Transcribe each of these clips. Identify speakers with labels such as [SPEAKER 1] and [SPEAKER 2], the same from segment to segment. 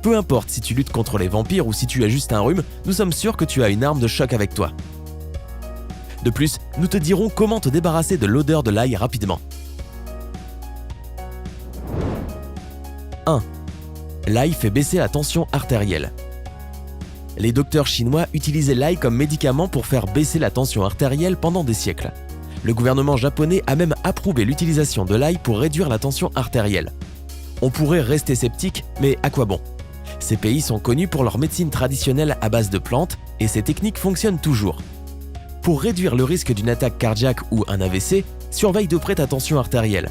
[SPEAKER 1] Peu importe si tu luttes contre les vampires ou si tu as juste un rhume, nous sommes sûrs que tu as une arme de choc avec toi. De plus, nous te dirons comment te débarrasser de l'odeur de l'ail rapidement. 1. L'ail fait baisser la tension artérielle. Les docteurs chinois utilisaient l'ail comme médicament pour faire baisser la tension artérielle pendant des siècles. Le gouvernement japonais a même approuvé l'utilisation de l'ail pour réduire la tension artérielle. On pourrait rester sceptique, mais à quoi bon? Ces pays sont connus pour leur médecine traditionnelle à base de plantes et ces techniques fonctionnent toujours. Pour réduire le risque d'une attaque cardiaque ou un AVC, surveille de près ta tension artérielle.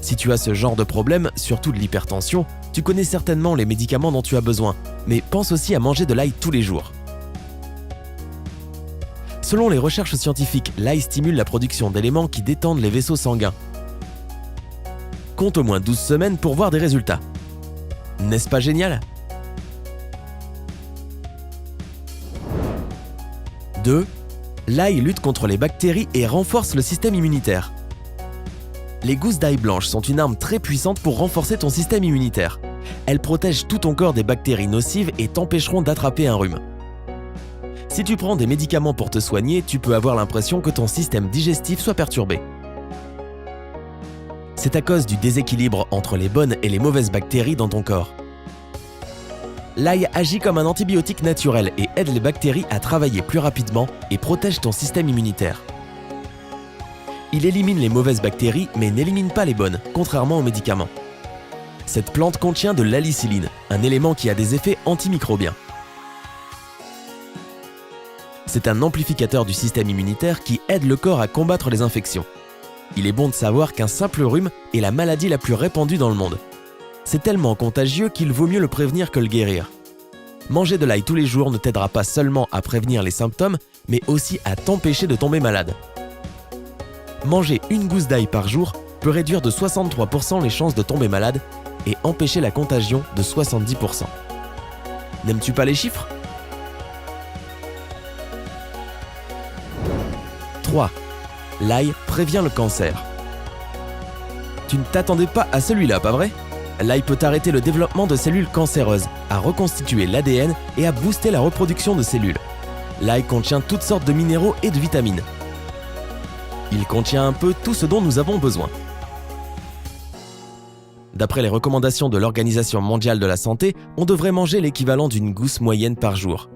[SPEAKER 1] Si tu as ce genre de problème, surtout de l'hypertension, tu connais certainement les médicaments dont tu as besoin, mais pense aussi à manger de l'ail tous les jours. Selon les recherches scientifiques, l'ail stimule la production d'éléments qui détendent les vaisseaux sanguins. Compte au moins 12 semaines pour voir des résultats. N'est-ce pas génial? 2. L'ail lutte contre les bactéries et renforce le système immunitaire. Les gousses d'ail blanches sont une arme très puissante pour renforcer ton système immunitaire. Elles protègent tout ton corps des bactéries nocives et t'empêcheront d'attraper un rhume. Si tu prends des médicaments pour te soigner, tu peux avoir l'impression que ton système digestif soit perturbé. C'est à cause du déséquilibre entre les bonnes et les mauvaises bactéries dans ton corps. L'ail agit comme un antibiotique naturel et aide les bactéries à travailler plus rapidement et protège ton système immunitaire. Il élimine les mauvaises bactéries mais n'élimine pas les bonnes, contrairement aux médicaments. Cette plante contient de l'alicilline, un élément qui a des effets antimicrobiens. C'est un amplificateur du système immunitaire qui aide le corps à combattre les infections. Il est bon de savoir qu'un simple rhume est la maladie la plus répandue dans le monde. C'est tellement contagieux qu'il vaut mieux le prévenir que le guérir. Manger de l'ail tous les jours ne t'aidera pas seulement à prévenir les symptômes, mais aussi à t'empêcher de tomber malade. Manger une gousse d'ail par jour peut réduire de 63% les chances de tomber malade et empêcher la contagion de 70%. N'aimes-tu pas les chiffres? 3. L'ail prévient le cancer. Tu ne t'attendais pas à celui-là, pas vrai? L'ail peut arrêter le développement de cellules cancéreuses, à reconstituer l'ADN et à booster la reproduction de cellules. L'ail contient toutes sortes de minéraux et de vitamines. Il contient un peu tout ce dont nous avons besoin. D'après les recommandations de l'Organisation mondiale de la santé, on devrait manger l'équivalent d'une gousse moyenne par jour.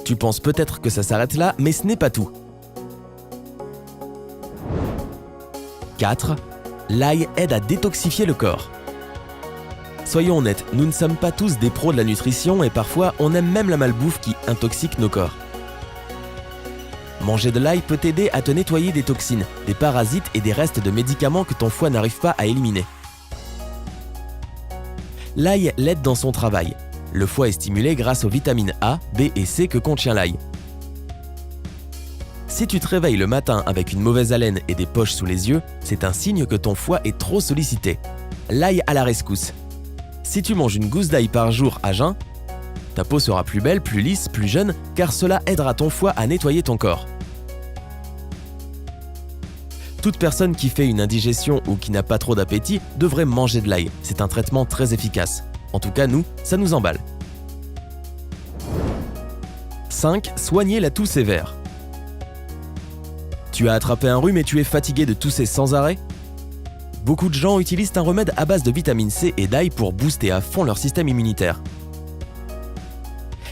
[SPEAKER 1] Tu penses peut-être que ça s'arrête là, mais ce n'est pas tout. 4. L'ail aide à détoxifier le corps. Soyons honnêtes, nous ne sommes pas tous des pros de la nutrition et parfois on aime même la malbouffe qui intoxique nos corps. Manger de l'ail peut t'aider à te nettoyer des toxines, des parasites et des restes de médicaments que ton foie n'arrive pas à éliminer. L'ail l'aide dans son travail. Le foie est stimulé grâce aux vitamines A, B et C que contient l'ail. Si tu te réveilles le matin avec une mauvaise haleine et des poches sous les yeux, c'est un signe que ton foie est trop sollicité. L'ail à la rescousse. Si tu manges une gousse d'ail par jour à jeun, ta peau sera plus belle, plus lisse, plus jeune, car cela aidera ton foie à nettoyer ton corps. Toute personne qui fait une indigestion ou qui n'a pas trop d'appétit devrait manger de l'ail. C'est un traitement très efficace. En tout cas, nous, ça nous emballe. 5. Soigner la toux sévère. Tu as attrapé un rhume et tu es fatigué de tousser sans arrêt? Beaucoup de gens utilisent un remède à base de vitamine C et d'ail pour booster à fond leur système immunitaire.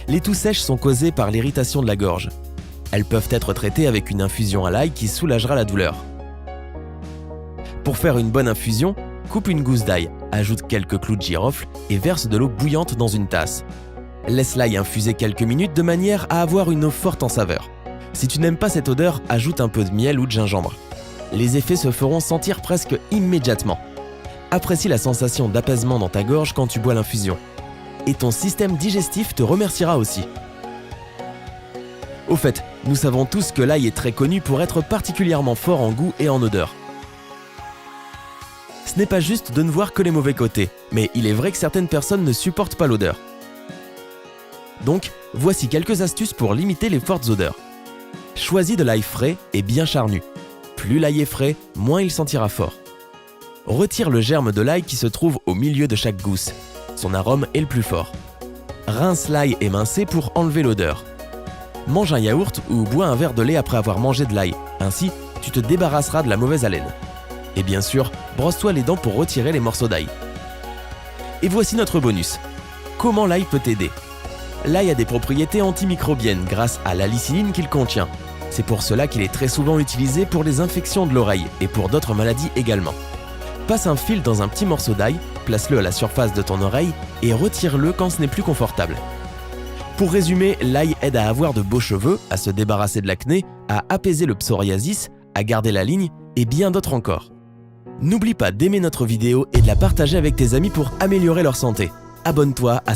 [SPEAKER 1] Les toux sèches sont causées par l'irritation de la gorge. Elles peuvent être traitées avec une infusion à l'ail qui soulagera la douleur. Pour faire une bonne infusion, coupe une gousse d'ail, ajoute quelques clous de girofle et verse de l'eau bouillante dans une tasse. Laisse l'ail infuser quelques minutes de manière à avoir une eau forte en saveur. Si tu n'aimes pas cette odeur, ajoute un peu de miel ou de gingembre. Les effets se feront sentir presque immédiatement. Apprécie la sensation d'apaisement dans ta gorge quand tu bois l'infusion. Et ton système digestif te remerciera aussi. Au fait, nous savons tous que l'ail est très connu pour être particulièrement fort en goût et en odeur. Ce n'est pas juste de ne voir que les mauvais côtés, mais il est vrai que certaines personnes ne supportent pas l'odeur. Donc, voici quelques astuces pour limiter les fortes odeurs. Choisis de l'ail frais et bien charnu. Plus l'ail est frais, moins il sentira fort. Retire le germe de l'ail qui se trouve au milieu de chaque gousse. Son arôme est le plus fort. Rince l'ail émincé pour enlever l'odeur. Mange un yaourt ou bois un verre de lait après avoir mangé de l'ail. Ainsi, tu te débarrasseras de la mauvaise haleine. Et bien sûr, brosse-toi les dents pour retirer les morceaux d'ail. Et voici notre bonus. Comment l'ail peut t'aider? L'ail a des propriétés antimicrobiennes grâce à l'allicine qu'il contient. C'est pour cela qu'il est très souvent utilisé pour les infections de l'oreille et pour d'autres maladies également. Passe un fil dans un petit morceau d'ail, place-le à la surface de ton oreille et retire-le quand ce n'est plus confortable. Pour résumer, l'ail aide à avoir de beaux cheveux, à se débarrasser de l'acné, à apaiser le psoriasis, à garder la ligne et bien d'autres encore. N'oublie pas d'aimer notre vidéo et de la partager avec tes amis pour améliorer leur santé. Abonne-toi à